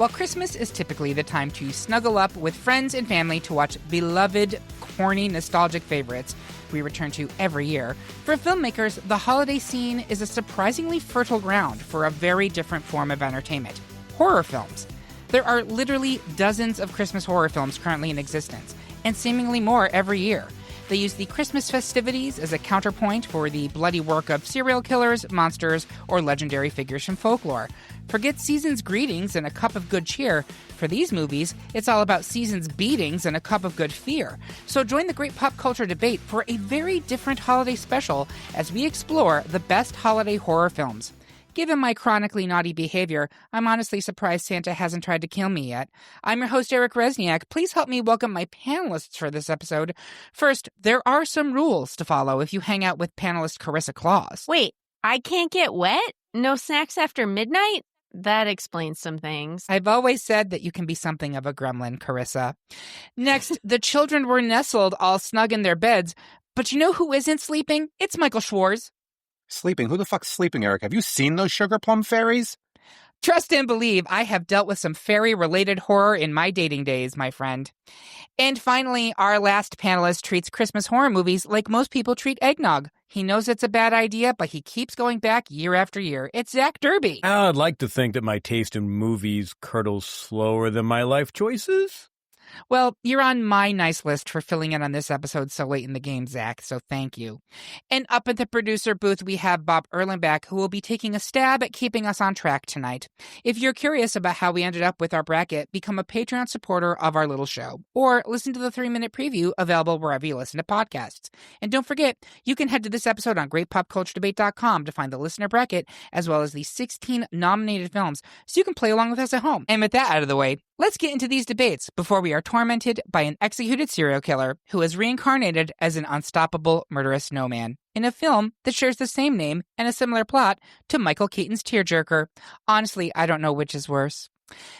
While Christmas is typically the time to snuggle up with friends and family to watch beloved, corny, nostalgic favorites we return to every year, for filmmakers, the holiday scene is a surprisingly fertile ground for a very different form of entertainment: horror films. There are literally dozens of Christmas horror films currently in existence, and seemingly more every year. They use the Christmas festivities as a counterpoint for the bloody work of serial killers, monsters, or legendary figures from folklore. Forget season's greetings and a cup of good cheer. For these movies, it's all about season's beatings and a cup of good fear. So join the great pop culture debate for a very different holiday special as we explore the best holiday horror films. Given my chronically naughty behavior, I'm honestly surprised Santa hasn't tried to kill me yet. I'm your host, Eric Resniak. Please help me welcome my panelists for this episode. First, there are some rules to follow if you hang out with panelist Carissa Claus. Wait, I can't get wet? No snacks after midnight? That explains some things. I've always said that you can be something of a gremlin, Carissa. Next, the children were nestled all snug in their beds, but you know who isn't sleeping? It's Michael Schwartz. Sleeping? Who the fuck's sleeping, Eric? Have you seen those sugar plum fairies? Trust and believe, I have dealt with some fairy-related horror in my dating days, my friend. And finally, our last panelist treats Christmas horror movies like most people treat eggnog. He knows it's a bad idea, but he keeps going back year after year. It's Zach Derby. I'd like to think that my taste in movies curdles slower than my life choices. Well, you're on my nice list for filling in on this episode so late in the game, Zach, so thank you. And up at the producer booth, we have Bob Erlenbach, who will be taking a stab at keeping us on track tonight. If you're curious about how we ended up with our bracket, become a Patreon supporter of our little show, or listen to the 3-minute preview available wherever you listen to podcasts. And don't forget, you can head to this episode on greatpopculturedebate.com to find the listener bracket, as well as the 16 nominated films, so you can play along with us at home. And with that out of the way, let's get into these debates before we are tormented by an executed serial killer who is reincarnated as an unstoppable murderous snowman in a film that shares the same name and a similar plot to Michael Keaton's Tearjerker. Honestly, I don't know which is worse.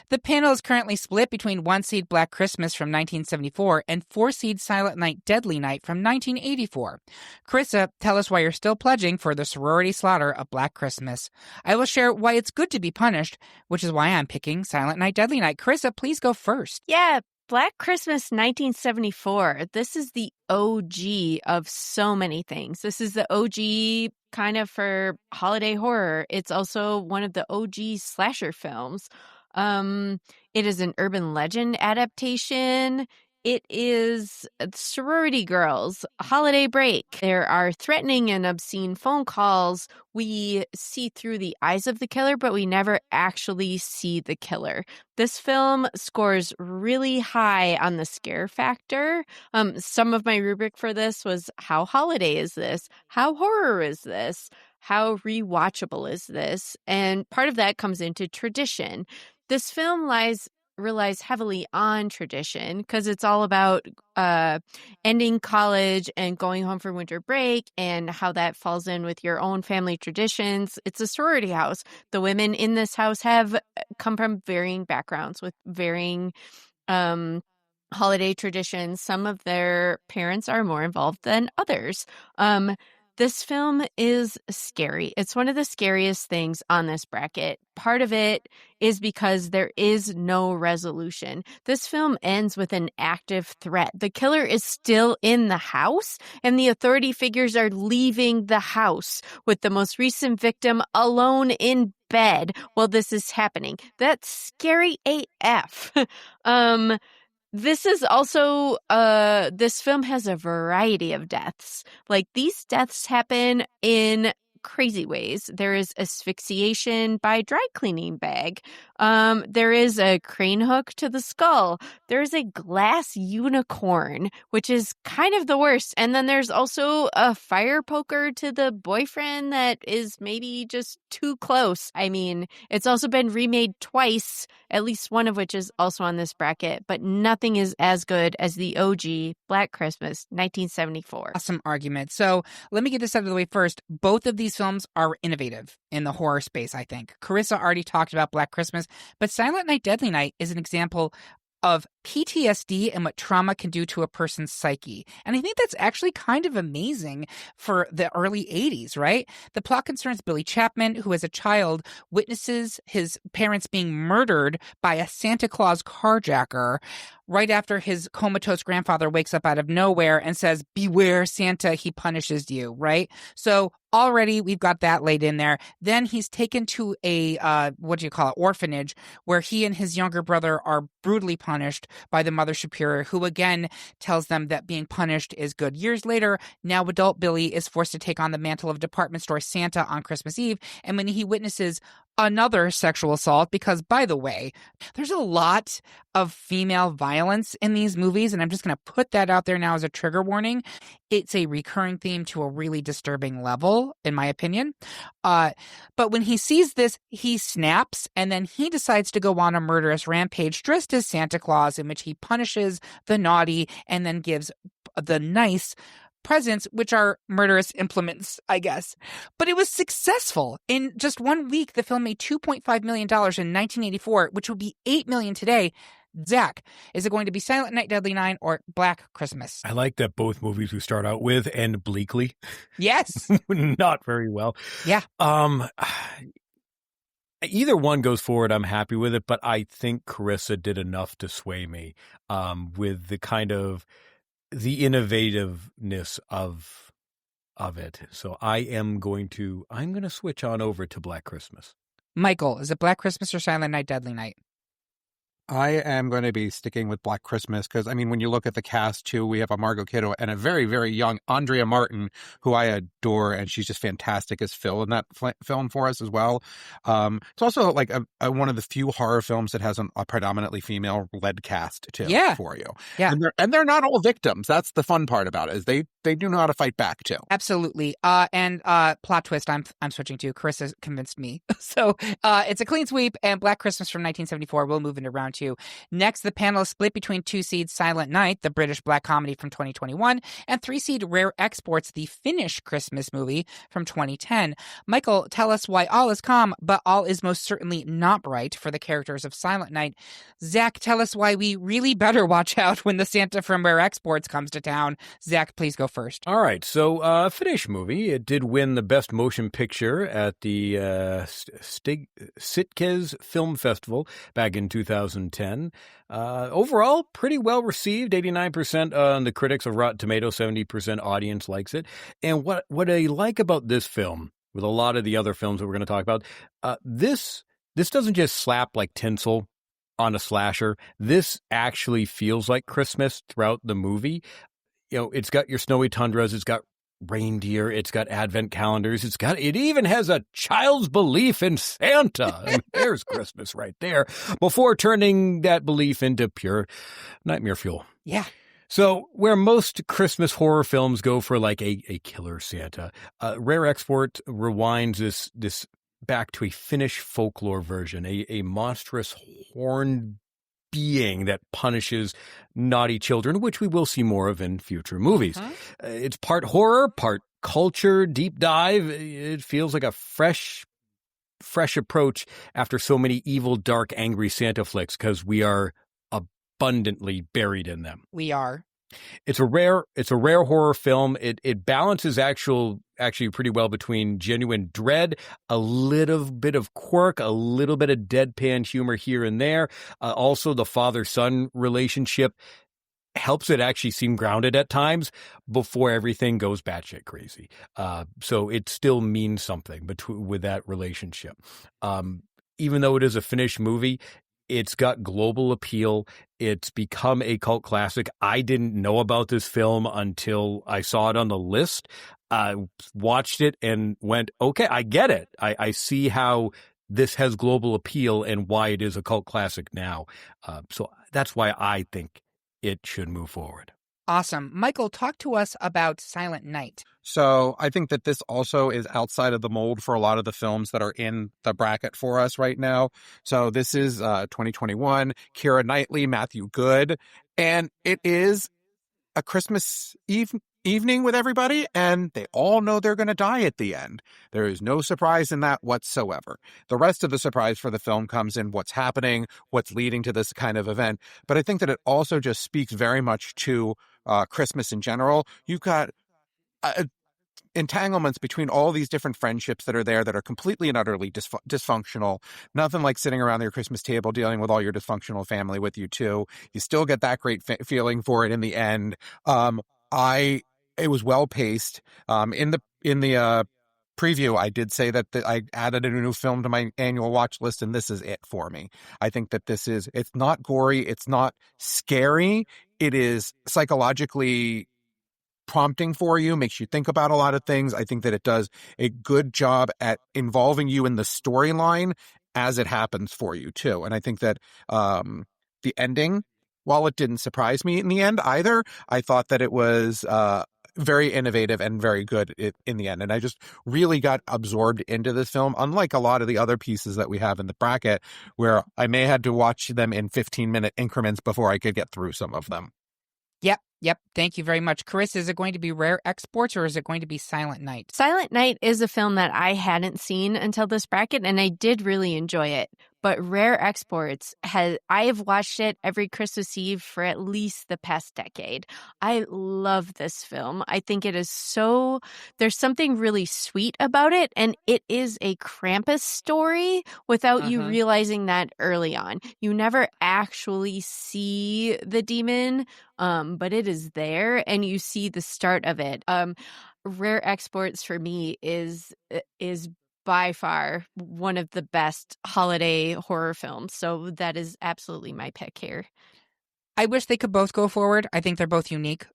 The panel is currently split between 1-seed Black Christmas from 1974 and 4-seed Silent Night Deadly Night from 1984. Carissa, tell us why you're still pledging for the sorority slaughter of Black Christmas. I will share why it's good to be punished, which is why I'm picking Silent Night Deadly Night. Carissa, please go first. Yeah, Black Christmas 1974. This is the OG of so many things. This is the OG kind of for holiday horror. It's also one of the OG slasher films. It is an urban legend adaptation. It is sorority girls, holiday break. There are threatening and obscene phone calls. We see through the eyes of the killer, but we never actually see the killer. This film scores really high on the scare factor. Some of my rubric for this was how holiday is this? How horror is this? How rewatchable is this? And part of that comes into tradition. This film relies heavily on tradition because it's all about ending college and going home for winter break and how that falls in with your own family traditions. It's a sorority house. The women in this house have come from varying backgrounds with varying holiday traditions. Some of their parents are more involved than others. This film is scary. It's one of the scariest things on this bracket. Part of it is because there is no resolution. This film ends with an active threat. The killer is still in the house, and the authority figures are leaving the house with the most recent victim alone in bed while this is happening. That's scary AF. This is also, this film has a variety of deaths. Like, these deaths happen in crazy ways. There is asphyxiation by dry cleaning bag. There is a crane hook to the skull. There's a glass unicorn, which is kind of the worst. And then there's also a fire poker to the boyfriend that is maybe just too close. I mean, it's also been remade twice, at least one of which is also on this bracket, but nothing is as good as the OG Black Christmas 1974. Awesome argument. So let me get this out of the way first. Both of these films are innovative in the horror space, I think. Carissa already talked about Black Christmas, but Silent Night Deadly Night is an example of PTSD and what trauma can do to a person's psyche. And I think that's actually kind of amazing for the early 80s, right? The plot concerns Billy Chapman, who as a child witnesses his parents being murdered by a Santa Claus carjacker right after his comatose grandfather wakes up out of nowhere and says, "Beware, Santa, he punishes you," right? So already we've got that laid in there. Then he's taken to a, orphanage, where he and his younger brother are brutally punished by the Mother Superior, who again tells them that being punished is good. Years later, now adult Billy is forced to take on the mantle of department store Santa on Christmas Eve, and when he witnesses another sexual assault, because, by the way, there's a lot of female violence in these movies, and I'm just going to put that out there now as a trigger warning. It's a recurring theme to a really disturbing level, in my opinion. But when he sees this, he snaps, and then he decides to go on a murderous rampage dressed as Santa Claus, in which he punishes the naughty and then gives the nice presents, which are murderous implements, I guess. But it was successful. In just 1 week, the film made $2.5 million in 1984, which would be $8 million today. Zach, is it going to be Silent Night, Deadly Nine, or Black Christmas? I like that both movies we start out with end bleakly. Yes. Not very well. Yeah. Either one goes forward, I'm happy with it, but I think Carissa did enough to sway me with the kind of the innovativeness of it. So I'm going to switch on over to Black Christmas. Michael, is it Black Christmas or Silent Night, Deadly Night? I am going to be sticking with Black Christmas because, I mean, when you look at the cast, too, we have a Margot Kidder and a very, very young Andrea Martin, who I adore, and she's just fantastic as Phil in that film for us as well. It's also like one of the few horror films that has a predominantly female-led cast, too, for you. Yeah. And they're not all victims. That's the fun part about it, is they do know how to fight back, too. Absolutely. And plot twist, I'm switching to. Carissa convinced me. So it's a clean sweep, and Black Christmas from 1974 will move into round two. Next, the panel is split between 2-seed Silent Night, the British black comedy from 2021, and 3-seed Rare Exports, the Finnish Christmas movie from 2010. Michael, tell us why all is calm, but all is most certainly not bright for the characters of Silent Night. Zach, tell us why we really better watch out when the Santa from Rare Exports comes to town. Zach, please go first. All right. So, Finnish movie. It did win the Best Motion Picture at the Sitges Film Festival back in 2010. Overall, pretty well received. 89% on the critics of Rotten Tomatoes, 70% audience likes it. And what I like about this film, with a lot of the other films that we're going to talk about, this doesn't just slap like tinsel on a slasher. This actually feels like Christmas throughout the movie. You know, it's got your snowy tundras, it's got reindeer, it's got advent calendars, it even has a child's belief in Santa. I mean, there's Christmas right there, before turning that belief into pure nightmare fuel. Yeah. So where most Christmas horror films go for like a killer Santa, Rare Export rewinds this back to a Finnish folklore version, a monstrous horned being that punishes naughty children, which we will see more of in future movies. It's part horror, part culture, deep dive. It feels like a fresh approach after so many evil, dark, angry Santa flicks, because we are abundantly buried in them. We are. It's a rare horror film. It balances actually pretty well between genuine dread, a little bit of quirk, a little bit of deadpan humor here and there. Also, the father-son relationship helps it actually seem grounded at times before everything goes batshit crazy. So it still means something with that relationship. Even though it is a Finnish movie, it's got global appeal. It's become a cult classic. I didn't know about this film until I saw it on the list. I watched it and went, okay, I get it. I see how this has global appeal and why it is a cult classic now. So that's why I think it should move forward. Awesome. Michael, talk to us about Silent Night. So I think that this also is outside of the mold for a lot of the films that are in the bracket for us right now. So this is 2021, Keira Knightley, Matthew Good, and it is a Christmas Eve evening with everybody, and they all know they're going to die at the end. There is no surprise in that whatsoever. The rest of the surprise for the film comes in what's happening, what's leading to this kind of event. But I think that it also just speaks very much to Christmas in general. You've got entanglements between all these different friendships that are there that are completely and utterly dysfunctional. Nothing like sitting around your Christmas table dealing with all your dysfunctional family with you too. You still get that great feeling for it in the end. It was well paced. In the preview, I did say that I added a new film to my annual watch list, and this is it for me. I think that it's not gory, it's not scary, it is psychologically prompting for you, makes you think about a lot of things. I think that it does a good job at involving you in the storyline as it happens for you too. And I think that the ending, while it didn't surprise me in the end either, I thought that it was very innovative and very good in the end. And I just really got absorbed into this film, unlike a lot of the other pieces that we have in the bracket, where I may have to watch them in 15-minute increments before I could get through some of them. Yep. Thank you very much. Chris, is it going to be Rare Exports or is it going to be Silent Night? Silent Night is a film that I hadn't seen until this bracket, and I did really enjoy it. But Rare Exports I have watched it every Christmas Eve for at least the past decade. I love this film. I think it is there's something really sweet about it, and it is a Krampus story without you realizing that early on. You never actually see the demon, but it is there, and you see the start of it. Rare Exports for me is by far one of the best holiday horror films. So that is absolutely my pick here. I wish they could both go forward. I think they're both unique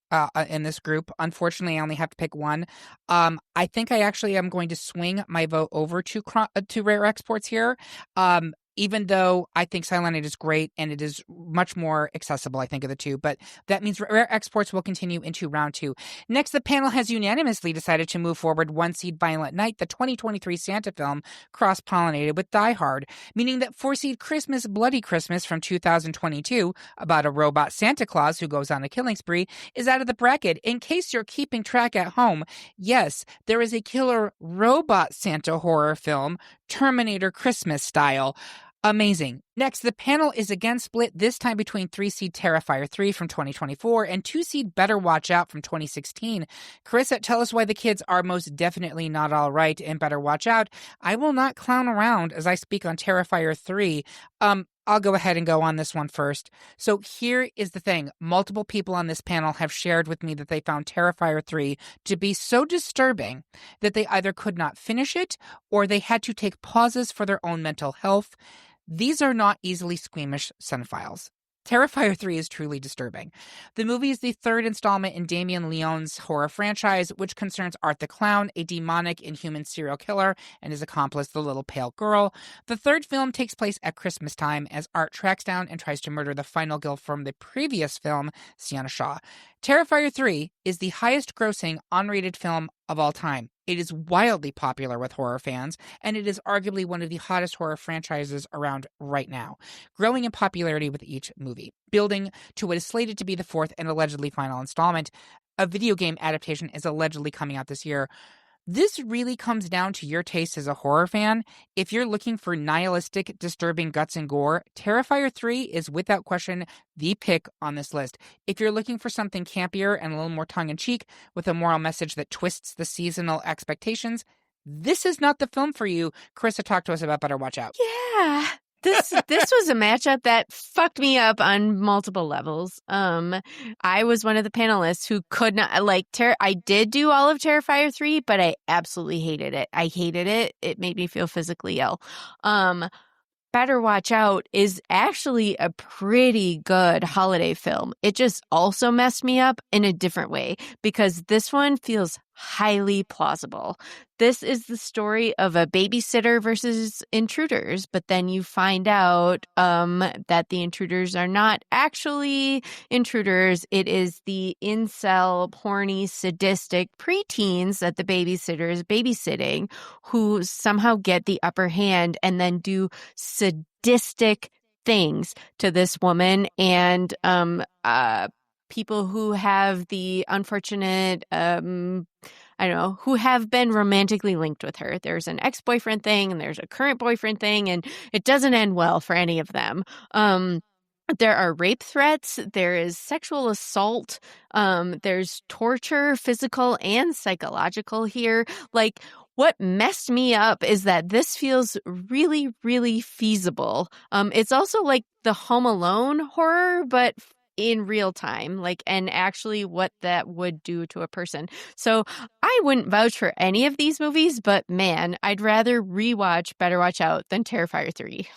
in this group. Unfortunately, I only have to pick one. I think I actually am going to swing my vote over to Rare Exports here. Even though I think Silent Night is great and it is much more accessible, I think, of the two. But that means Rare Exports will continue into round 2. Next, the panel has unanimously decided to move forward 1-seed Violent Night, the 2023 Santa film, cross-pollinated with Die Hard, meaning that 4-seed Christmas Bloody Christmas from 2022, about a robot Santa Claus who goes on a killing spree, is out of the bracket. In case you're keeping track at home, yes, there is a killer robot Santa horror film, Terminator Christmas style. Amazing. Next, the panel is again split, this time between 3-seed Terrifier 3 from 2024 and 2-seed Better Watch Out from 2016. Carissa, tell us why the kids are most definitely not all right in Better Watch Out. I will not clown around as I speak on Terrifier 3. I'll go ahead and go on this one first. So here is the thing. Multiple people on this panel have shared with me that they found Terrifier 3 to be so disturbing that they either could not finish it or they had to take pauses for their own mental health. These are not easily squeamish cinephiles. Terrifier 3 is truly disturbing. The movie is the third installment in Damien Leone's horror franchise, which concerns Art the Clown, a demonic inhuman serial killer, and his accomplice, the little pale girl. The third film takes place at Christmas time as Art tracks down and tries to murder the final girl from the previous film, Sienna Shaw. Terrifier 3 is the highest-grossing unrated film of all time. It is wildly popular with horror fans, and it is arguably one of the hottest horror franchises around right now, growing in popularity with each movie, building to what is slated to be the fourth and allegedly final installment. A video game adaptation is allegedly coming out this year. This really comes down to your taste as a horror fan. If you're looking for nihilistic, disturbing guts and gore, Terrifier 3 is without question the pick on this list. If you're looking for something campier and a little more tongue-in-cheek with a moral message that twists the seasonal expectations, this is not the film for you. Carissa, talk to us about Better Watch Out. Yeah. This was a matchup that fucked me up on multiple levels. I was one of the panelists who could not I did do all of Terrifier 3, but I absolutely hated it. I hated it. It made me feel physically ill. Better Watch Out is actually a pretty good holiday film. It just also messed me up in a different way because this one feels highly plausible. This is the story of a babysitter versus intruders, but then you find out that the intruders are not actually intruders. It is the incel, horny, sadistic preteens that the babysitter is babysitting who somehow get the upper hand and then do sadistic things to this woman and people who have the unfortunate, I don't know, who have been romantically linked with her. There's an ex-boyfriend thing and there's a current boyfriend thing, and it doesn't end well for any of them. There are rape threats, there is sexual assault, there's torture, physical and psychological here. Like, what messed me up is that this feels really, really feasible. It's also like the Home Alone horror, but in real time, like, and actually what that would do to a person. So I wouldn't vouch for any of these movies, but man, I'd rather rewatch Better Watch Out than Terrifier 3.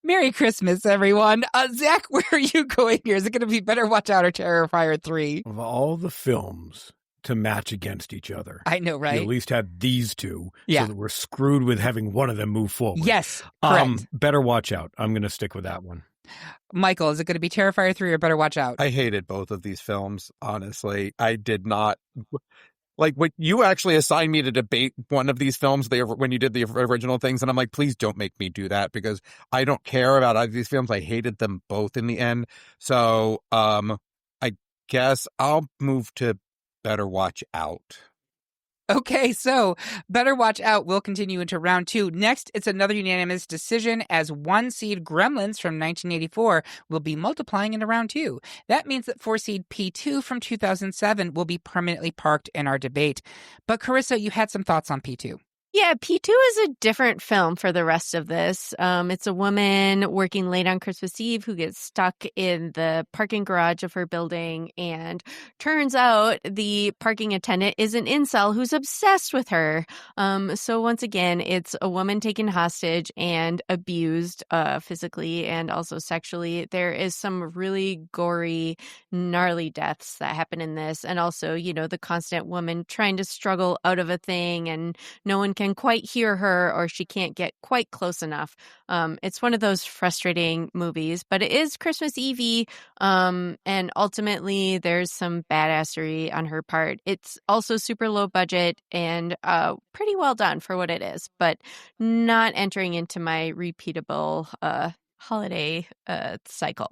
Merry Christmas, everyone. Zach, where are you going here? Is it going to be Better Watch Out or Terrifier 3? Of all the films to match against each other, I know, right? You at least had these two, yeah. so that we're screwed with having one of them move forward. Yes, correct. Better Watch Out. I'm going to stick with that one. Michael, is it going to be Terrifier 3 or Better Watch Out? I hated both of these films, honestly. I did not... Like, what you actually assigned me to debate one of these films when you did the original things, and I'm like, please don't make me do that, because I don't care about either of these films. I hated them both in the end. So I guess I'll move to Better Watch Out. Okay, so Better Watch Out will continue into round 2. Next, it's another unanimous decision, as 1-seed Gremlins from 1984 will be multiplying into round 2. That means that 4-seed P2 from 2007 will be permanently parked in our debate. But Carissa, you had some thoughts on P2. Yeah, P2 is a different film for the rest of this. It's a woman working late on Christmas Eve who gets stuck in the parking garage of her building, and turns out the parking attendant is an incel who's obsessed with her. So once again, it's a woman taken hostage and abused physically and also sexually. There is some really gory, gnarly deaths that happen in this, and also, you know, the constant woman trying to struggle out of a thing, and no one can quite hear her, or she can't get quite close enough. It's one of those frustrating movies, but it is Christmas Eve-y, and ultimately there's some badassery on her part. It's also super low budget and pretty well done for what it is, but not entering into my repeatable holiday cycle.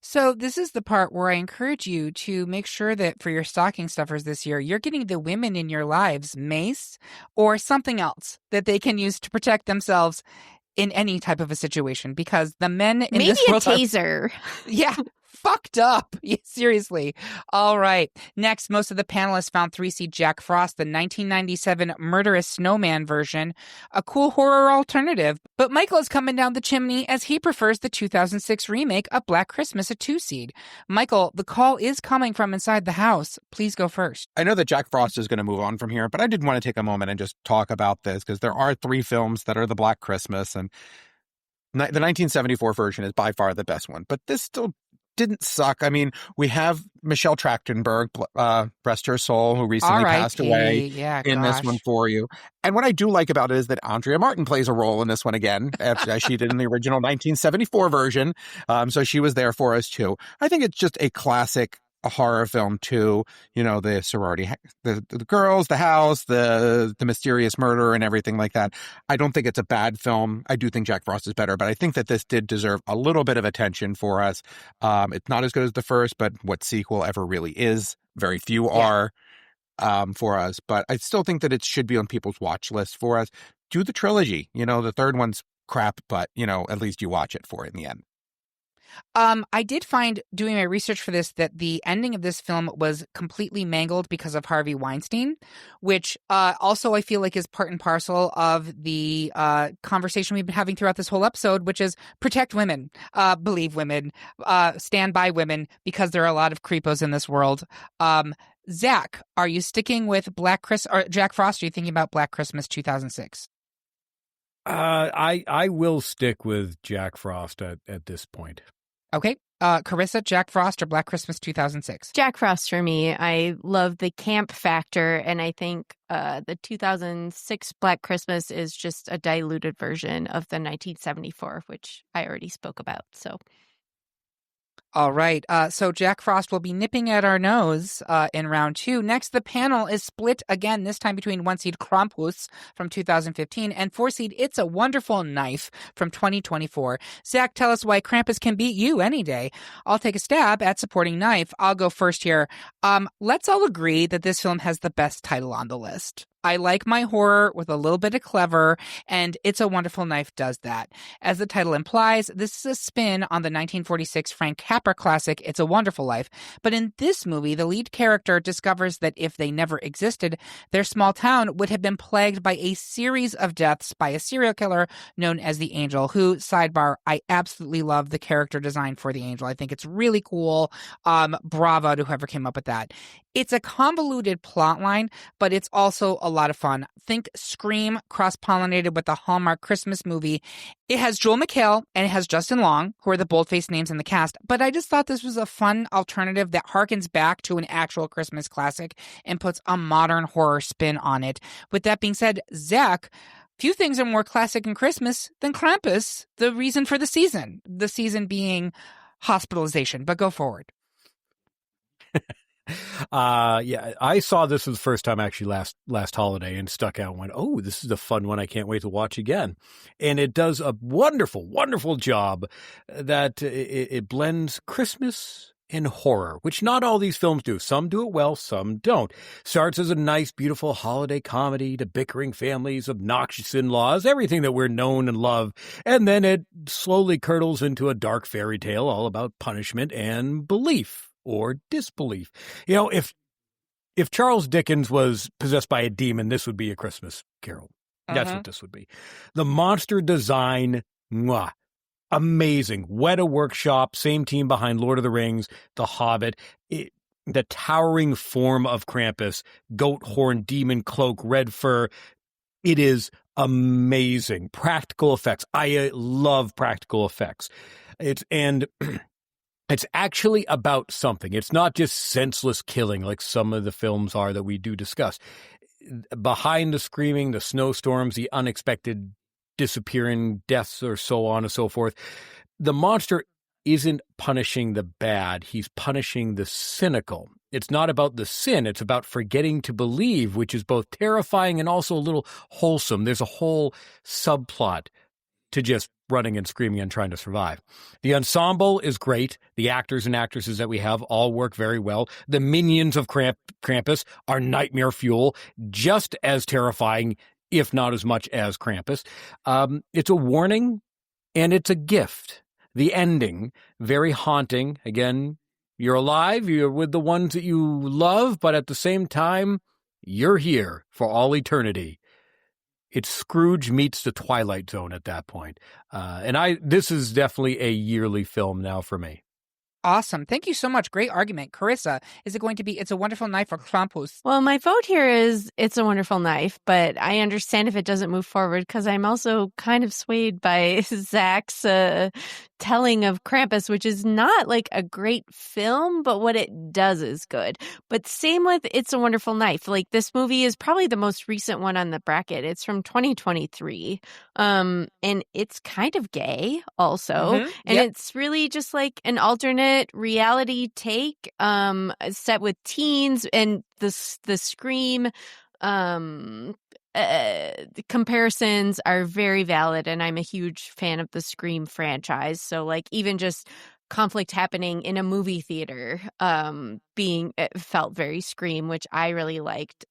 So this is the part where I encourage you to make sure that for your stocking stuffers this year, you're getting the women in your lives mace or something else that they can use to protect themselves in any type of a situation, because the men in this world maybe a taser. Yeah, fucked up. Yeah, seriously. All right. Next, most of the panelists found 3-seed Jack Frost, the 1997 Murderous Snowman version, a cool horror alternative. But Michael is coming down the chimney as he prefers the 2006 remake of Black Christmas, a 2-seed. Michael, the call is coming from inside the house. Please go first. I know that Jack Frost is going to move on from here, but I did want to take a moment and just talk about this, because there are 3 films that are the Black Christmas, and the 1974 version is by far the best one. But this still didn't suck. I mean, we have Michelle Trachtenberg, rest her soul, who recently passed away in this one for you. And what I do like about it is that Andrea Martin plays a role in this one again, as she did in the original 1974 version. So she was there for us too. I think it's just a classic horror film too. You know, the sorority, the girls, the house, the mysterious murder and everything like that. I don't think it's a bad film. I do think Jack Frost is better, but I think that this did deserve a little bit of attention for us. It's not as good as the first, but what sequel ever really is? Very few are for us. But I still think that it should be on people's watch list for us. Do the trilogy. You know, the third one's crap, but, you know, at least you watch it for it in the end. I did find, doing my research for this, that the ending of this film was completely mangled because of Harvey Weinstein, which also I feel like is part and parcel of the conversation we've been having throughout this whole episode, which is protect women, believe women, stand by women, because there are a lot of creepos in this world. Zach, are you sticking with Black Christmas, or Jack Frost? Are you thinking about Black Christmas 2006? I will stick with Jack Frost at this point. Okay. Carissa, Jack Frost or Black Christmas 2006? Jack Frost for me. I love the camp factor, and I think the 2006 Black Christmas is just a diluted version of the 1974, which I already spoke about. So, All right. So Jack Frost will be nipping at our nose in round 2. Next, the panel is split again, this time between 1-seed Krampus from 2015 and 4-seed It's a Wonderful Knife from 2024. Zach, tell us why Krampus can beat you any day. I'll take a stab at supporting Knife. I'll go first here. Let's all agree that this film has the best title on the list. I like my horror with a little bit of clever, and It's a Wonderful Knife does that. As the title implies, this is a spin on the 1946 Frank Capra classic It's a Wonderful Life. But in this movie, the lead character discovers that if they never existed, their small town would have been plagued by a series of deaths by a serial killer known as the Angel, who, sidebar, I absolutely love the character design for the Angel. I think it's really cool. Bravo to whoever came up with that. It's a convoluted plotline, but it's also a lot of fun. Think Scream cross-pollinated with the Hallmark Christmas movie. It has Joel McHale and it has Justin Long, who are the boldface names in the cast. But I just thought this was a fun alternative that harkens back to an actual Christmas classic and puts a modern horror spin on it. With that being said, Zach, few things are more classic in Christmas than Krampus, the reason for the season. The season being hospitalization. But go forward. Yeah, I saw this for the first time actually last holiday and stuck out and went, oh, this is a fun one. I can't wait to watch again. And it does a wonderful, wonderful job that it blends Christmas and horror, which not all these films do. Some do it well, some don't. Starts as a nice, beautiful holiday comedy to bickering families, obnoxious in-laws, everything that we're known and love. And then it slowly curdles into a dark fairy tale all about punishment and belief. Or disbelief. You know, if Charles Dickens was possessed by a demon, this would be A Christmas Carol. That's what this would be. The monster design, mwah, amazing. Weta Workshop, same team behind Lord of the Rings, The Hobbit. The towering form of Krampus, goat horn, demon cloak, red fur. It is amazing. Practical effects. I love practical effects. It's actually about something. It's not just senseless killing like some of the films are that we do discuss. Behind the screaming, the snowstorms, the unexpected disappearing deaths or so on and so forth, the monster isn't punishing the bad. He's punishing the cynical. It's not about the sin. It's about forgetting to believe, which is both terrifying and also a little wholesome. There's a whole subplot to just running and screaming and trying to survive. The ensemble is great. The actors and actresses that we have all work very well. The minions of Krampus are nightmare fuel, just as terrifying, if not as much as Krampus. It's a warning and it's a gift. The ending, very haunting. Again, you're alive, you're with the ones that you love, but at the same time, you're here for all eternity. It's Scrooge meets the Twilight Zone at that point. This is definitely a yearly film now for me. Awesome. Thank you so much. Great argument. Carissa, is it going to be It's a Wonderful Knife or Krampus? Well, my vote here is It's a Wonderful Knife, but I understand if it doesn't move forward because I'm also kind of swayed by Zach's telling of Krampus, which is not like a great film, but what it does is good. But same with It's a Wonderful Knife. Like, this movie is probably the most recent one on the bracket. It's from 2023. And it's kind of gay also. And it's really just like an alternate reality take set with teens, and the Scream the comparisons are very valid, and I'm a huge fan of the Scream franchise. So like even just conflict happening in a movie theater it felt very Scream, which I really liked.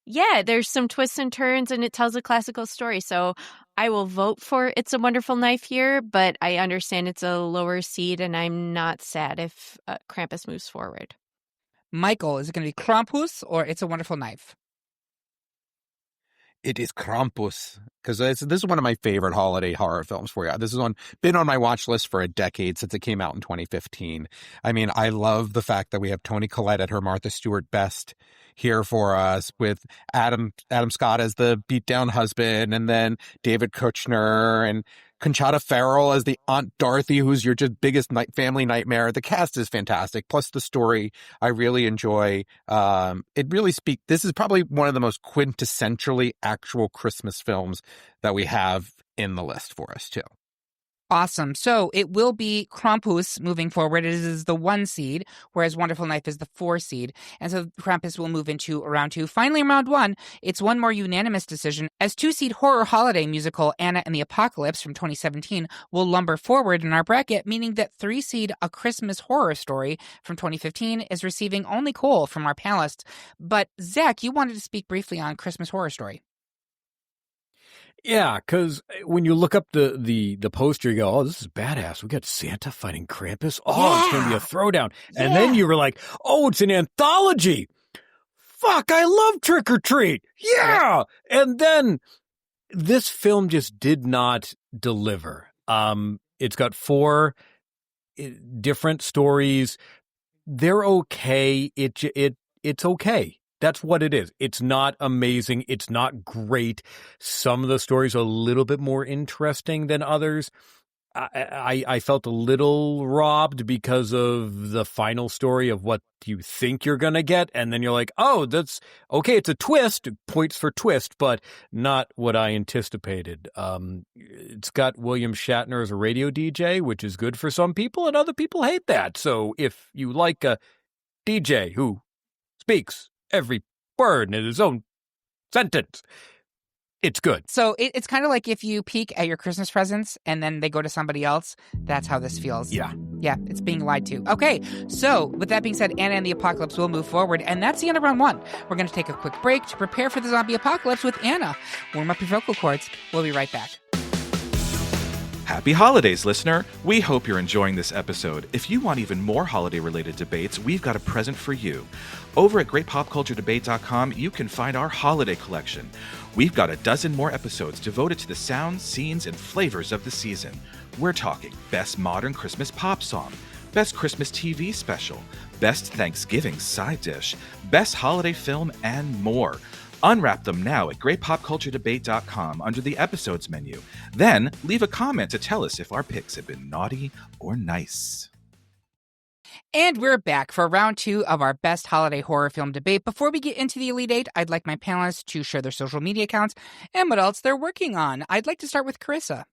Yeah, there's some twists and turns and it tells a classical story. So I will vote for It's a Wonderful Knife here, but I understand it's a lower seed and I'm not sad if Krampus moves forward. Michael, is it going to be Krampus or It's a Wonderful Knife? It is Krampus, because this is one of my favorite holiday horror films for you. This is been on my watch list for a decade since it came out in 2015. I mean, I love the fact that we have Toni Collette at her Martha Stewart best here for us, with Adam Scott as the beat-down husband, and then David Kushner and Conchata Ferrell as the Aunt Dorothy, who's your just biggest family nightmare. The cast is fantastic. Plus the story, I really enjoy. It really this is probably one of the most quintessentially actual Christmas films that we have in the list for us too. Awesome. So it will be Krampus moving forward. It is the 1 seed, whereas Wonderful Knife is the 4 seed. And so Krampus will move into round 2. Finally, in round 1, it's one more unanimous decision as 2-seed horror holiday musical Anna and the Apocalypse from 2017 will lumber forward in our bracket, meaning that 3-seed A Christmas Horror Story from 2015 is receiving only coal from our panelists. But Zach, you wanted to speak briefly on Christmas Horror Story. Yeah, because when you look up the poster, you go, oh, this is badass. We got Santa fighting Krampus. Oh, It's going to be a throwdown. And then you were like, oh, it's an anthology. Fuck, I love Trick or Treat. Yeah. And then this film just did not deliver. It's got 4 different stories. They're okay. It's okay. That's what it is. It's not amazing. It's not great. Some of the stories are a little bit more interesting than others. I felt a little robbed because of the final story of what you think you're going to get. And then you're like, oh, that's okay. It's a twist, points for twist, but not what I anticipated. It's got William Shatner as a radio DJ, which is good for some people, and other people hate that. So if you like a DJ who speaks every word in his own sentence, it's good. So it's kind of like if you peek at your Christmas presents and then they go to somebody else. That's how this feels. Yeah, it's being lied to. Okay, so with that being said, Anna and the Apocalypse will move forward, and that's the end of round 1. We're going to take a quick break to prepare for the zombie apocalypse with Anna. Warm up your vocal cords. We'll be right back. Happy holidays, listener! We hope you're enjoying this episode. If you want even more holiday-related debates, we've got a present for you. Over at greatpopculturedebate.com, you can find our holiday collection. We've got a dozen more episodes devoted to the sounds, scenes, and flavors of the season. We're talking Best Modern Christmas Pop Song, Best Christmas TV Special, Best Thanksgiving Side Dish, Best Holiday Film, and more. Unwrap them now at greatpopculturedebate.com under the episodes menu. Then leave a comment to tell us if our picks have been naughty or nice. And we're back for round 2 of our best holiday horror film debate. Before we get into the Elite 8, I'd like my panelists to share their social media accounts and what else they're working on. I'd like to start with Carissa.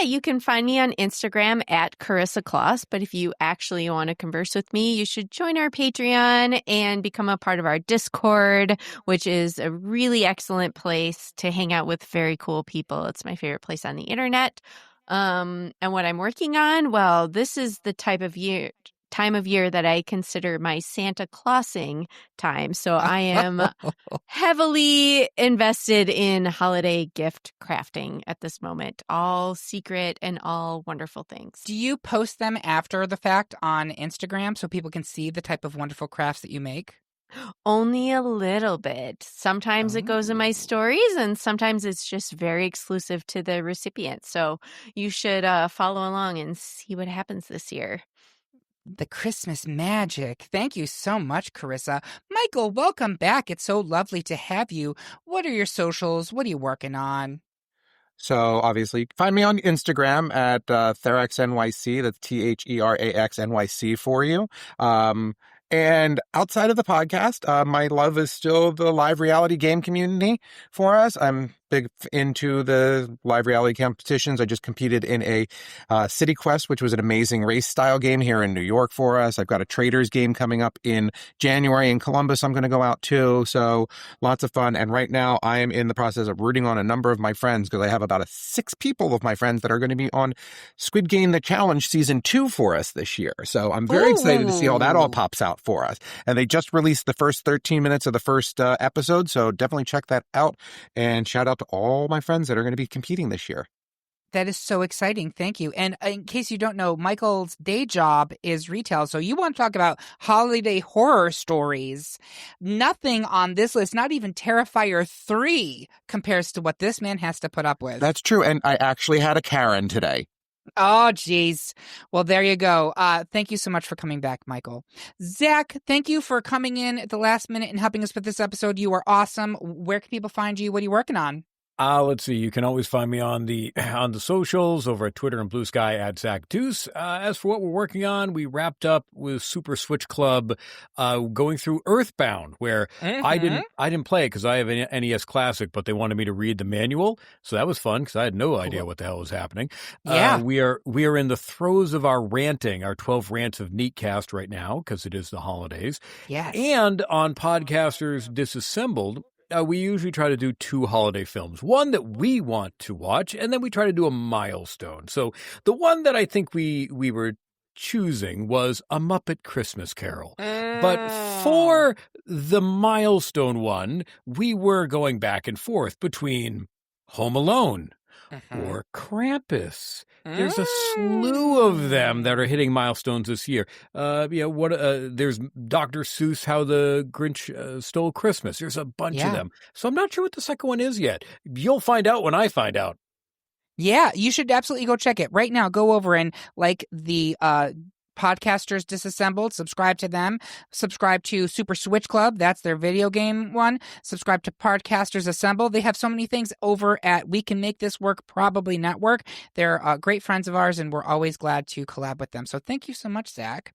You can find me on Instagram at Carissa Kloss. But if you actually want to converse with me, you should join our Patreon and become a part of our Discord, which is a really excellent place to hang out with very cool people. It's my favorite place on the internet. And what I'm working on, well, this is the time of year that I consider my Santa Clausing time. So I am heavily invested in holiday gift crafting at this moment. All secret and all wonderful things. Do you post them after the fact on Instagram so people can see the type of wonderful crafts that you make? Only a little bit. Sometimes it goes in my stories, and sometimes it's just very exclusive to the recipient. So you should follow along and see what happens this year. The Christmas magic. Thank you so much, Carissa. Michael, welcome back. It's so lovely to have you. What are your socials? What are you working on? So obviously, you can find me on Instagram at TheraxNYC. That's THERAXNYC for you. And outside of the podcast, my love is still the live reality game community for us. I'm big into the live reality competitions. I just competed in a City Quest, which was an amazing race-style game here in New York for us. I've got a Traders game coming up in January in Columbus I'm going to go out to, so lots of fun. And right now, I am in the process of rooting on a number of my friends because I have about 6 people of my friends that are going to be on Squid Game The Challenge Season 2 for us this year. So I'm very excited to see how that all pops out for us. And they just released the first 13 minutes of the first episode, so definitely check that out. And shout out to all my friends that are going to be competing this year. That is so exciting. Thank you. And in case you don't know, Michael's day job is retail. So you want to talk about holiday horror stories. Nothing on this list, not even Terrifier 3, compares to what this man has to put up with. That's true. And I actually had a Karen today. Oh, geez. Well, there you go. Thank you so much for coming back, Michael. Zach, thank you for coming in at the last minute and helping us with this episode. You are awesome. Where can people find you? What are you working on? Let's see. You can always find me on the socials over at Twitter and Blue Sky at Zach Deuce. As for what we're working on, we wrapped up with Super Switch Club, going through Earthbound, where I didn't play it because I have an NES Classic, but they wanted me to read the manual, so that was fun because I had no idea what the hell was happening. Yeah, we are in the throes of our ranting, our 12 rants of Neatcast right now because it is the holidays. yes. And on Podcasters Disassembled, we usually try to do 2 holiday films, one that we want to watch, and then we try to do a milestone. So the one that I think we were choosing was A Muppet Christmas Carol. But for the milestone one, we were going back and forth between Home Alone or Krampus. There's a slew of them that are hitting milestones this year. There's Dr. Seuss, How the Grinch Stole Christmas. There's a bunch of them. So I'm not sure what the second one is yet. You'll find out when I find out. Yeah, you should absolutely go check it right now. Go over and like the Podcasters Disassembled, subscribe to them. Subscribe to Super Switch Club, that's their video game one. Subscribe to Podcasters Assemble. They have so many things over at We Can Make This Work, Probably Network. They're great friends of ours, and we're always glad to collab with them. So thank you so much, Zach.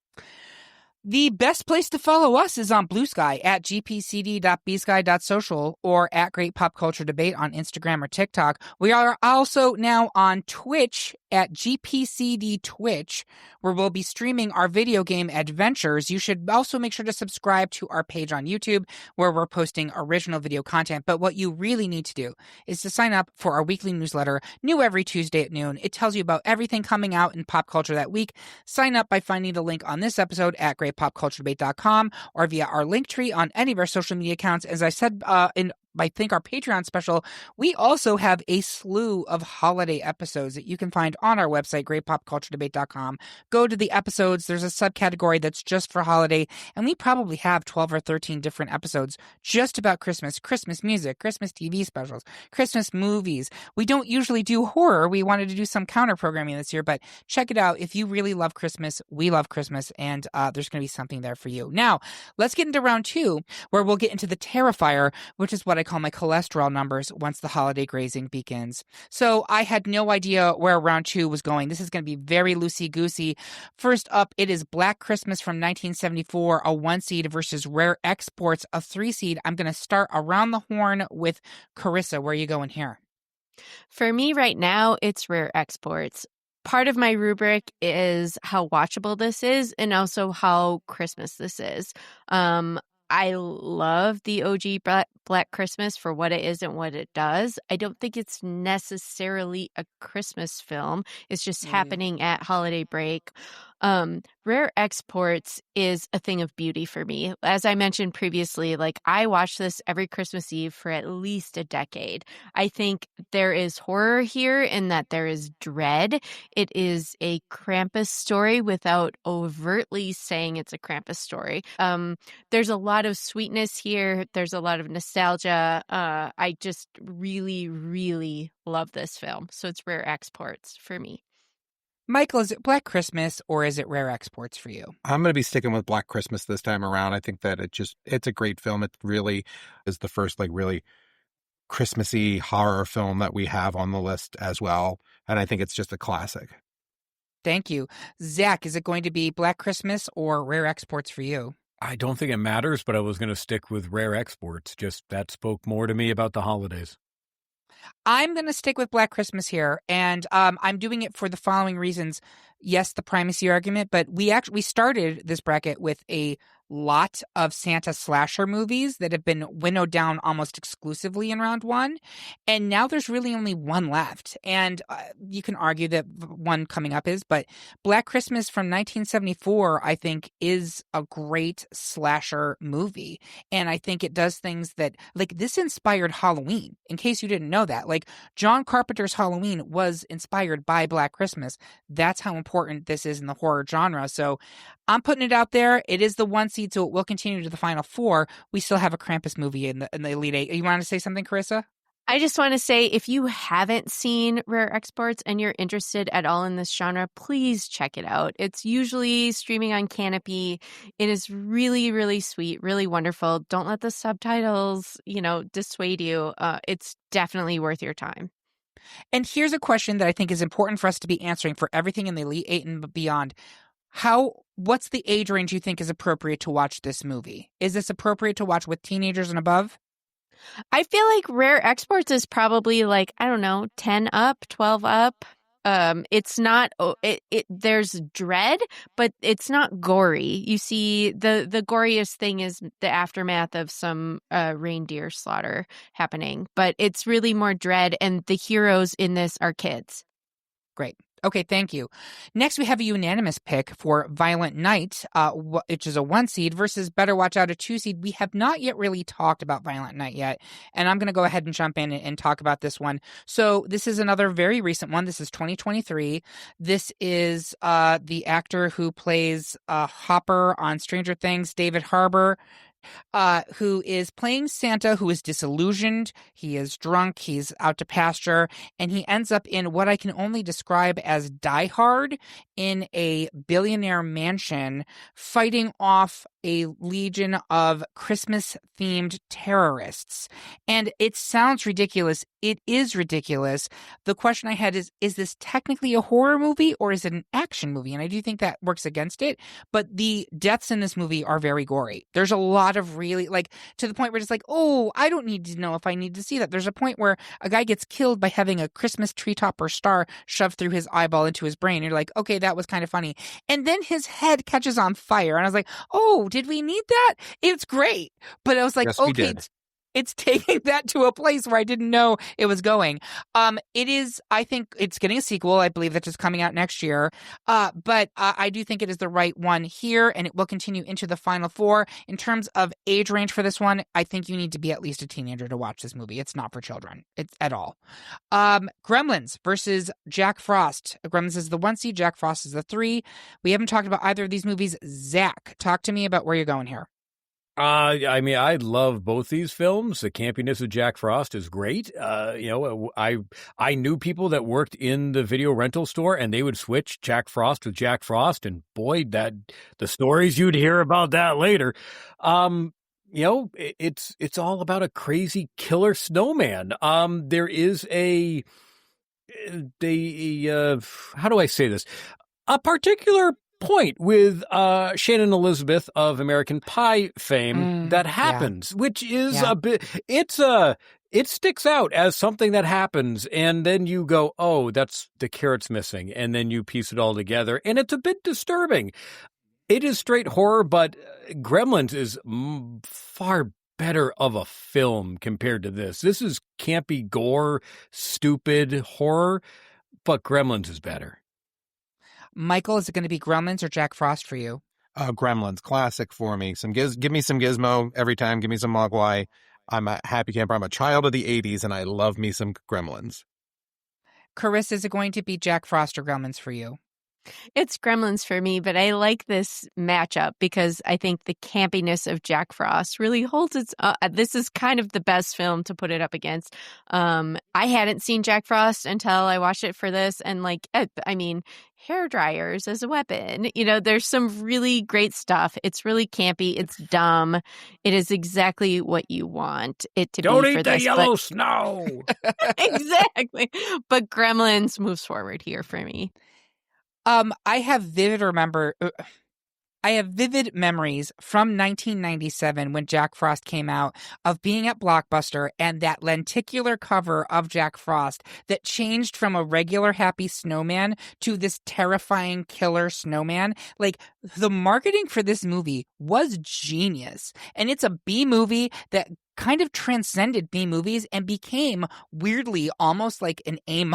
The best place to follow us is on Blue Sky at gpcd.bsky.social or at Great Pop Culture Debate on Instagram or TikTok. We are also now on Twitch at GPCD Twitch, where we'll be streaming our video game adventures. You should also make sure to subscribe to our page on YouTube, where we're posting original video content. But what you really need to do is to sign up for our weekly newsletter, new every Tuesday at noon. It tells you about everything coming out in pop culture that week. Sign up by finding the link on this episode at greatpopculturedebate.com or via our link tree on any of our social media accounts. As I said in I think our Patreon special, we also have a slew of holiday episodes that you can find on our website, greatpopculturedebate.com. Go to the episodes. There's a subcategory that's just for holiday, and we probably have 12 or 13 different episodes just about Christmas, Christmas music, Christmas TV specials, Christmas movies. We don't usually do horror. We wanted to do some counter programming this year, but check it out. If you really love Christmas, we love Christmas, and there's going to be something there for you. Now, let's get into round 2, where we'll get into the Terrifier, which is what I call my cholesterol numbers once the holiday grazing begins. So I had no idea where round 2 was going. This is going to be very loosey-goosey. First up, it is Black Christmas from 1974, a 1 seed versus Rare Exports, a 3 seed. I'm going to start around the horn with Carissa. Where are you going here? For me right now, it's Rare Exports. Part of my rubric is how watchable this is and also how Christmas this is. I love the OG Black Christmas for what it is and what it does. I don't think it's necessarily a Christmas film. It's just happening at holiday break. Rare Exports is a thing of beauty for me. As I mentioned previously, I watch this every Christmas Eve for at least a decade. I think there is horror here in that there is dread. It is a Krampus story without overtly saying it's a Krampus story. There's a lot of sweetness here. There's a lot of nostalgia. I just really, really love this film. So it's Rare Exports for me. Michael, is it Black Christmas or is it Rare Exports for you? I'm going to be sticking with Black Christmas this time around. I think that it's a great film. It really is the first really Christmassy horror film that we have on the list as well. And I think it's just a classic. Thank you. Zach, is it going to be Black Christmas or Rare Exports for you? I don't think it matters, but I was going to stick with Rare Exports. Just that spoke more to me about the holidays. I'm going to stick with Black Christmas here, and I'm doing it for the following reasons. Yes, the primacy argument, but we started this bracket with a lot of Santa slasher movies that have been winnowed down almost exclusively in round 1, and now there's really only one left. And you can argue that one coming up is, but Black Christmas from 1974, I think, is a great slasher movie, and I think it does things that this inspired Halloween. In case you didn't know that, John Carpenter's Halloween was inspired by Black Christmas. That's how important this is in the horror genre. So I'm putting it out there. It is the 1 seed, so it will continue to the final 4. We still have a Krampus movie in the Elite 8. You want to say something, Carissa? I just want to say, if you haven't seen Rare Exports and you're interested at all in this genre, please check it out. It's usually streaming on Canopy. It is really, really sweet, really wonderful. Don't let the subtitles, dissuade you. It's definitely worth your time. And here's a question that I think is important for us to be answering for everything in the Elite Eight and beyond. What's the age range you think is appropriate to watch this movie? Is this appropriate to watch with teenagers and above? I feel like Rare Exports is probably 10 up, 12 up. It's not, there's dread, but it's not gory. You see, the goriest thing is the aftermath of some reindeer slaughter happening, but it's really more dread, and the heroes in this are kids. Great. Okay, thank you. Next, we have a unanimous pick for Violent Night, which is a 1 seed, versus Better Watch Out, a 2 seed. We have not yet really talked about Violent Night yet, and I'm going to go ahead and jump in and talk about this one. So this is another very recent one. This is 2023. This is the actor who plays Hopper on Stranger Things, David Harbour, who is playing Santa, who is disillusioned. He is drunk. He's out to pasture, and he ends up in what I can only describe as Die Hard in a billionaire mansion, fighting off a legion of Christmas-themed terrorists. And it sounds ridiculous. It is ridiculous. The question I had is this technically a horror movie or is it an action movie? And I do think that works against it. But the deaths in this movie are very gory. There's a lot of really, to the point where it's oh, I don't need to know if I need to see that. There's a point where a guy gets killed by having a Christmas tree topper star shoved through his eyeball into his brain. And you're like, okay, that was kind of funny. And then his head catches on fire. And I was like, oh, did we need that? It's great. But I was like, yes, okay, it's taking that to a place where I didn't know it was going. It is, I think it's getting a sequel. I believe that's just coming out next year. But I do think it is the right one here, and it will continue into the final 4. In terms of age range for this one, I think you need to be at least a teenager to watch this movie. It's not for children at all. Gremlins versus Jack Frost. Gremlins is the 1 seed, Jack Frost is the 3. We haven't talked about either of these movies. Zach, talk to me about where you're going here. I love both these films. The campiness of Jack Frost is great. I knew people that worked in the video rental store, and they would switch Jack Frost with Jack Frost, and boy, the stories you'd hear about that later. It's all about a crazy killer snowman. There is how do I say this? A particular point with Shannon Elizabeth of American Pie fame that happens, which is a bit, it sticks out as something that happens, and then you go, oh, that's the carrot's missing, and then you piece it all together, and it's a bit disturbing. It is straight horror, but Gremlins is far better of a film compared to this. This is campy gore, stupid horror, but Gremlins is better. Michael, is it going to be Gremlins or Jack Frost for you? Gremlins, classic for me. Give me some Gizmo every time. Give me some Mogwai. I'm a happy camper. I'm a child of the 80s, and I love me some Gremlins. Carissa, is it going to be Jack Frost or Gremlins for you? It's Gremlins for me, but I like this matchup because I think the campiness of Jack Frost really holds its this is kind of the best film to put it up against. I hadn't seen Jack Frost until I watched it for this, and hair dryers as a weapon. There's some really great stuff. It's really campy. It's dumb. It is exactly what you want it to Don't be eat for the this. yellow snow. Exactly. But Gremlins moves forward here for me. I have vivid memories from 1997 when Jack Frost came out of being at Blockbuster and that lenticular cover of Jack Frost that changed from a regular happy snowman to this terrifying killer snowman. The marketing for this movie was genius. And it's a B movie that kind of transcended B movies and became weirdly almost like an A-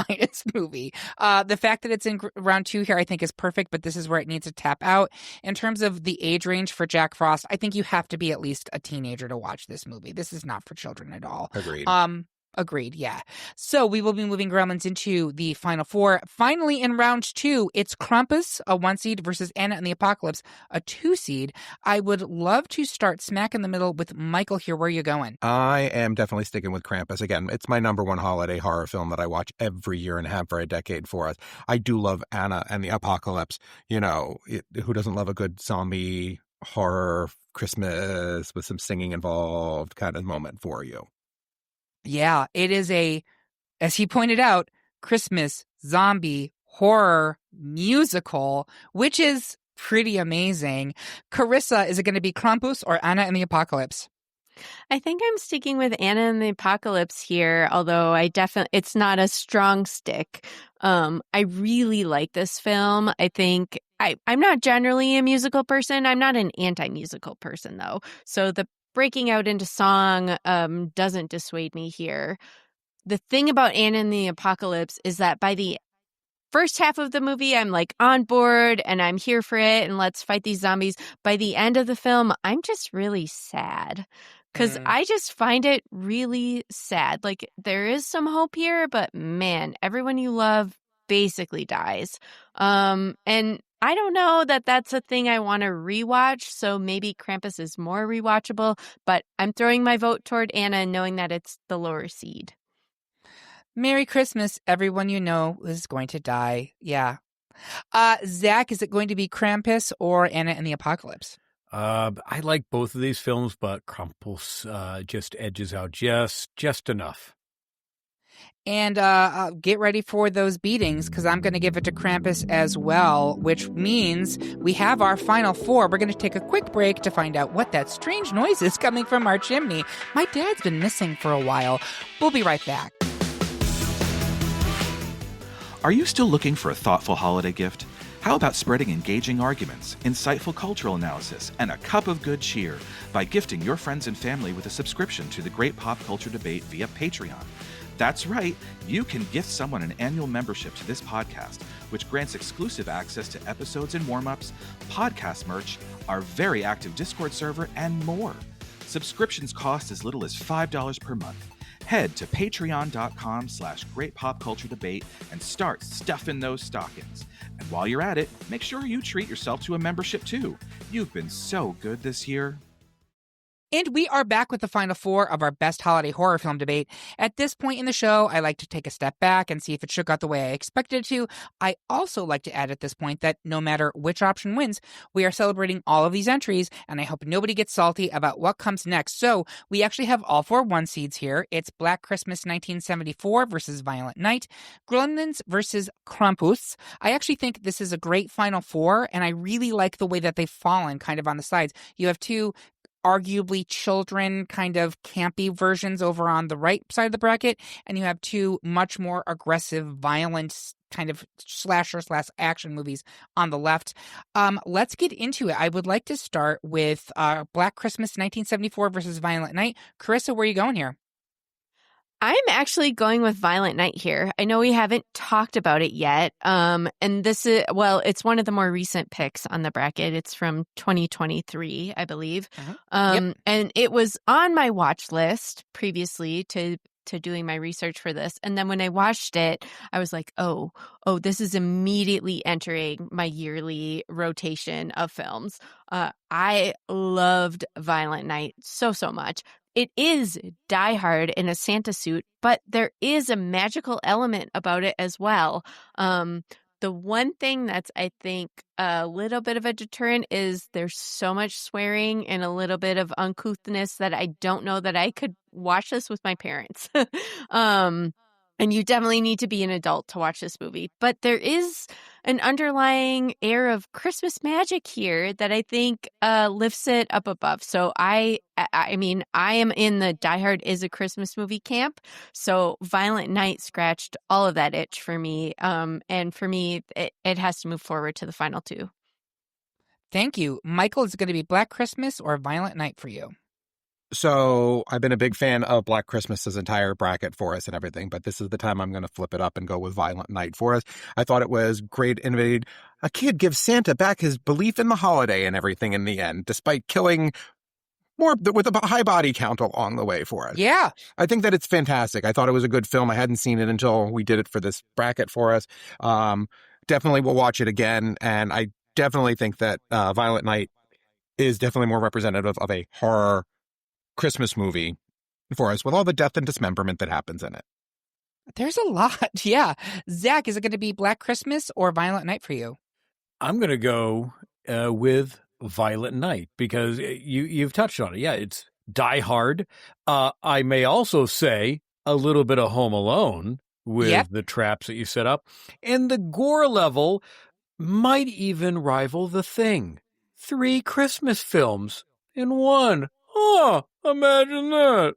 movie. The fact that it's in round 2 here, I think is perfect, but this is where it needs to tap out. In terms of the age range for Jack Frost, I think you have to be at least a teenager to watch this movie. This is not for children at all. Agreed. Agreed, yeah. So we will be moving Gremlins into the final four. Finally, in round 2, it's Krampus, a 1 seed, versus Anna and the Apocalypse, a 2 seed. I would love to start smack in the middle with Michael here. Where are you going? I am definitely sticking with Krampus. Again, it's my number one holiday horror film that I watch every year and have for a decade for us. I do love Anna and the Apocalypse. You know, who doesn't love a good zombie horror Christmas with some singing involved kind of moment for you? Yeah, it is as he pointed out, Christmas zombie horror musical, which is pretty amazing. Carissa, is it going to be Krampus or Anna and the Apocalypse? I think I'm sticking with Anna and the Apocalypse here, although it's not a strong stick. I really like this film. I think I'm not generally a musical person. I'm not an anti-musical person, though. So the breaking out into song doesn't dissuade me here. The thing about Anna and the Apocalypse is that by the first half of the movie, I'm like on board and I'm here for it and let's fight these zombies. By the end of the film, I'm just really sad because I just find it really sad. Like there is some hope here, but man, everyone you love basically dies. And I don't know that that's a thing I want to rewatch, so maybe Krampus is more rewatchable, but I'm throwing my vote toward Anna knowing that it's the lower seed. Merry Christmas, everyone you know is going to die. Yeah. Zach, is it going to be Krampus or Anna and the Apocalypse? I like both of these films, but Krampus just edges out just enough. And get ready for those beatings because I'm going to give it to Krampus as well, which means we have our final four. We're going to take a quick break to find out what that strange noise is coming from our chimney. My dad's been missing for a while. We'll be right back. Are you still looking for a thoughtful holiday gift? How about spreading engaging arguments, insightful cultural analysis, and a cup of good cheer by gifting your friends and family with a subscription to the Great Pop Culture Debate via Patreon? That's right, you can gift someone an annual membership to this podcast, which grants exclusive access to episodes and warm-ups, podcast merch, our very active Discord server, and more. Subscriptions cost as little as $5 per month. Head to patreon.com/greatpopculturedebate and start stuffing those stockings. And while you're at it, make sure you treat yourself to a membership too. You've been so good this year. And we are back with the final four of our best holiday horror film debate. At this point in the show, I like to take a step back and see if it shook out the way I expected it to. I also like to add at this point that no matter which option wins, we are celebrating all of these entries, and I hope nobody gets salty about what comes next. So we actually have all 4 1 seeds here. It's Black Christmas 1974 versus Violent Night, Gremlins versus Krampus. I actually think this is a great final four, and I really like the way that they've fallen kind of on the sides. You have 2 arguably children kind of campy versions over on the right side of the bracket, and you have 2 much more aggressive, violent kind of slasher/action movies on the left. Let's get into it. I would like to start with Black Christmas 1974 versus Violent Night. Carissa, where are you going here? I'm actually going with Violent Night here. I know we haven't talked about it yet. And this is, well, it's one of the more recent picks on the bracket. It's from 2023, I believe. Yep. And it was on my watch list previously to doing my research for this. And then when I watched it, I was like, oh, this is immediately entering my yearly rotation of films. I loved Violent Night so much. It is Die Hard in a Santa suit, but there is a magical element about it as well. The one thing that's, I think, a little bit of a deterrent is there's so much swearing and a little bit of uncouthness that I don't know that I could watch this with my parents. And you definitely need to be an adult to watch this movie. But there is an underlying air of Christmas magic here that I think lifts it up above. So I mean, I am in the Die Hard is a Christmas movie camp. So Violent Night scratched all of that itch for me. And for me, it has to move forward to the final 2. Thank you. Michael, is it going to be Black Christmas or Violent Night for you? So I've been a big fan of Black Christmas's entire bracket for us and everything, but this is the time I'm going to flip it up and go with Violent Night for us. I thought it was great, innovative. A kid gives Santa back his belief in the holiday and everything in the end, despite killing with a high body count along the way for it. Yeah. I think that it's fantastic. I thought it was a good film. I hadn't seen it until we did it for this bracket for us. Definitely will watch it again. And I definitely think that Violent Night is definitely more representative of a horror Christmas movie for us with all the death and dismemberment that happens in it. There's a lot. Yeah. Zach, is it going to be Black Christmas or Violent Night for you? I'm going to go with Violent Night because you've touched on it. Yeah, it's Die Hard. I may also say a little bit of Home Alone with the traps that you set up. And the gore level might even rival The Thing. 3 Christmas films in one. Oh, imagine that.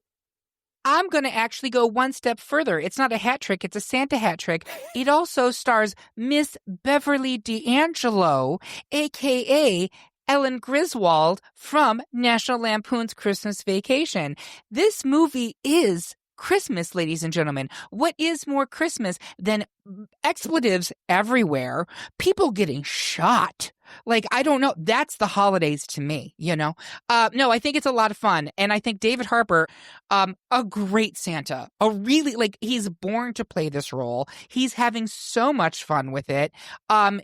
I'm going to actually go one step further. It's not a hat trick. It's a Santa hat trick. It also stars Miss Beverly D'Angelo, a.k.a. Ellen Griswold from National Lampoon's Christmas Vacation. This movie is Christmas, ladies and gentlemen. What is more Christmas than expletives everywhere, people getting shot? Like, I don't know. That's the holidays to me, you know? No, I think it's a lot of fun. And I think David Harbour, a great Santa, he's born to play this role. He's having so much fun with it.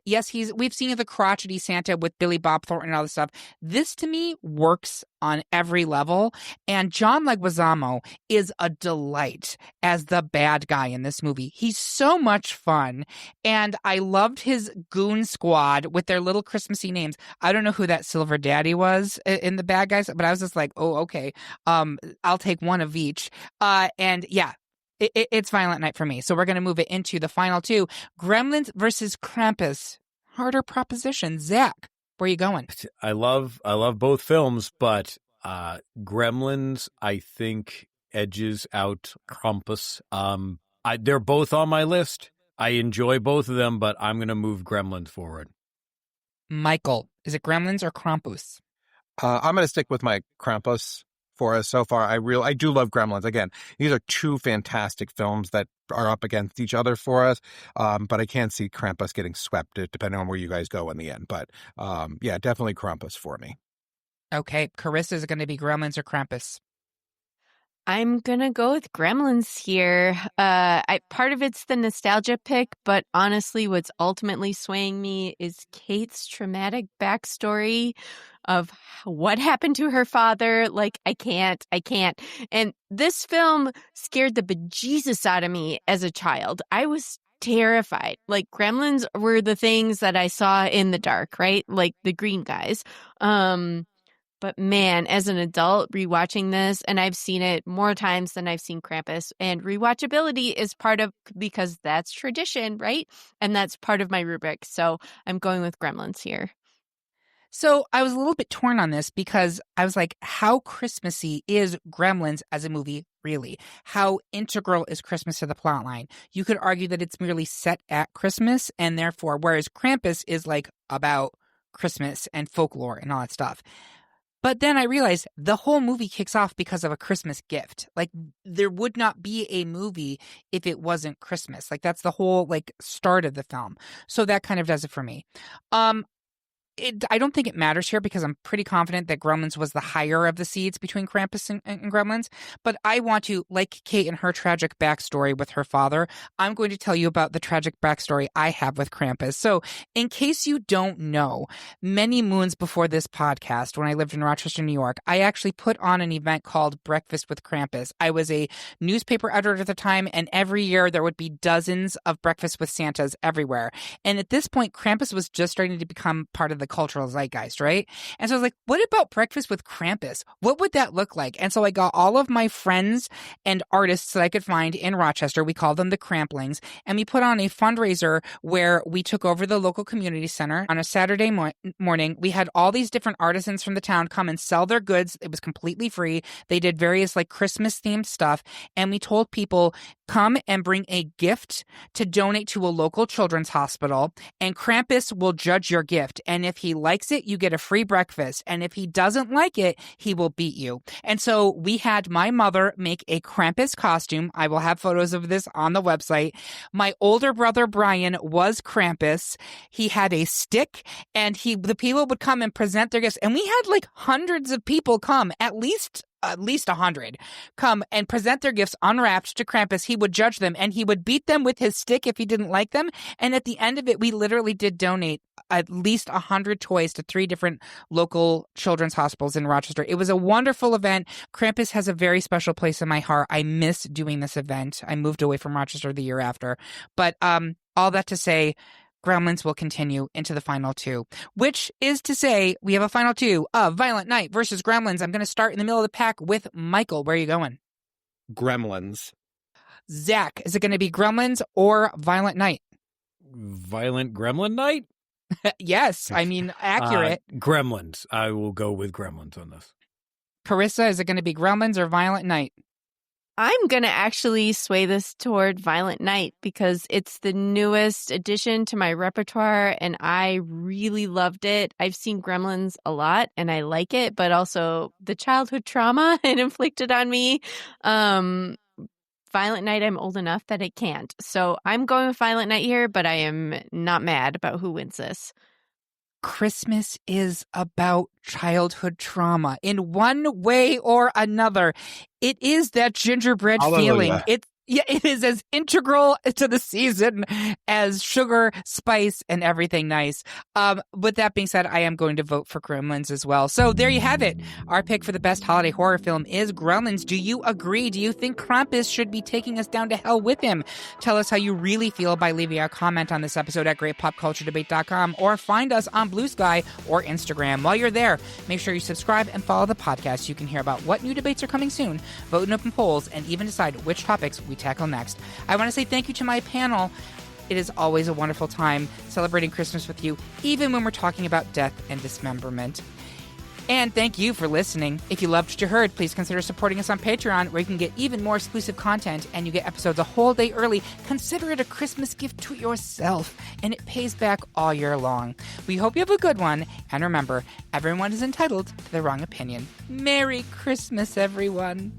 Yes, we've seen the crotchety Santa with Billy Bob Thornton and all this stuff. This to me works on every level. And John Leguizamo is a delight as the bad guy in this movie. He's so much fun. And I loved his goon squad with their little Christmassy names. I don't know who that Silver Daddy was in the bad guys, but I was just like, oh, okay. I'll take one of each. And yeah, it's Violent Night for me. So we're going to move it into the final 2. Gremlins versus Krampus. Harder proposition. Zach, where are you going? I love both films, but Gremlins, I think, edges out Krampus. They're both on my list. I enjoy both of them, but I'm going to move Gremlins forward. Michael, is it Gremlins or Krampus? I'm going to stick with my Krampus for us so far. I do love Gremlins. Again, these are 2 fantastic films that are up against each other for us. But I can't see Krampus getting swept depending on where you guys go in the end. But yeah, definitely Krampus for me. Okay, Carissa, is it going to be Gremlins or Krampus? I'm going to go with Gremlins here. Part of it's the nostalgia pick, but honestly, what's ultimately swaying me is Kate's traumatic backstory of what happened to her father. Like, I can't. And this film scared the bejesus out of me as a child. I was terrified. Like, Gremlins were the things that I saw in the dark, right? Like the green guys. But man, as an adult rewatching this, and I've seen it more times than I've seen Krampus, and rewatchability is because that's tradition, right? And that's part of my rubric. So I'm going with Gremlins here. So I was a little bit torn on this because I was like, how Christmassy is Gremlins as a movie, really? How integral is Christmas to the plotline? You could argue that it's merely set at Christmas, and therefore, whereas Krampus is like about Christmas and folklore and all that stuff. But then I realized the whole movie kicks off because of a Christmas gift. Like, there would not be a movie if it wasn't Christmas. Like, that's the whole, start of the film. So that kind of does it for me. I don't think it matters here because I'm pretty confident that Gremlins was the higher of the seeds between Krampus and Gremlins. But I want to, like Kate and her tragic backstory with her father, I'm going to tell you about the tragic backstory I have with Krampus. So in case you don't know, many moons before this podcast, when I lived in Rochester, New York, I actually put on an event called Breakfast with Krampus. I was a newspaper editor at the time, and every year there would be dozens of Breakfast with Santas everywhere. And at this point, Krampus was just starting to become part of the cultural zeitgeist, right? And so I was like, what about Breakfast with Krampus? What would that look like? And so I got all of my friends and artists that I could find in Rochester. We called them the Cramplings. And we put on a fundraiser where we took over the local community center on a Saturday morning. We had all these different artisans from the town come and sell their goods. It was completely free. They did various Christmas themed stuff. And we told people, come and bring a gift to donate to a local children's hospital, and Krampus will judge your gift. And if he likes it, you get a free breakfast. And if he doesn't like it, he will beat you. And so we had my mother make a Krampus costume. I will have photos of this on the website. My older brother, Brian, was Krampus. He had a stick, and the people would come and present their gifts. And we had like hundreds of people come, at least 100 come and present their gifts unwrapped to Krampus. He would judge them, and he would beat them with his stick if he didn't like them. And at the end of it, we literally did donate at least 100 toys to 3 different local children's hospitals in Rochester. It was a wonderful event. Krampus has a very special place in my heart. I miss doing this event. I moved away from Rochester the year after. But all that to say, Gremlins will continue into the final 2, which is to say we have a final 2 of Violent Night versus Gremlins. I'm going to start in the middle of the pack with Michael. Where are you going? Gremlins. Zach, is it going to be Gremlins or Violent Night? Violent Gremlin Night? Yes, I mean, accurate. Gremlins. I will go with Gremlins on this. Carissa, is it going to be Gremlins or Violent Night? I'm going to actually sway this toward Violent Night because it's the newest addition to my repertoire and I really loved it. I've seen Gremlins a lot and I like it, but also the childhood trauma it inflicted on me. Violent Night, I'm old enough that it can't. So I'm going with Violent Night here, but I am not mad about who wins this. Christmas is about childhood trauma in one way or another. It is that gingerbread feeling. It is as integral to the season as sugar, spice, and everything nice. With that being said, I am going to vote for Gremlins as well. So there you have it. Our pick for the best holiday horror film is Gremlins. Do you agree? Do you think Krampus should be taking us down to hell with him? Tell us how you really feel by leaving a comment on this episode at greatpopculturedebate.com or find us on Blue Sky or Instagram. While you're there, make sure you subscribe and follow the podcast so you can hear about what new debates are coming soon, vote in open polls, and even decide which topics we tackle next. I want to say thank you to my panel. It is always a wonderful time celebrating Christmas with you, even when we're talking about death and dismemberment. And thank you for listening. If you loved what you heard, please consider supporting us on Patreon, where you can get even more exclusive content and you get episodes a whole day early. Consider it a Christmas gift to yourself, and it pays back all year long. We hope you have a good one, and remember, everyone is entitled to their wrong opinion. Merry Christmas, everyone.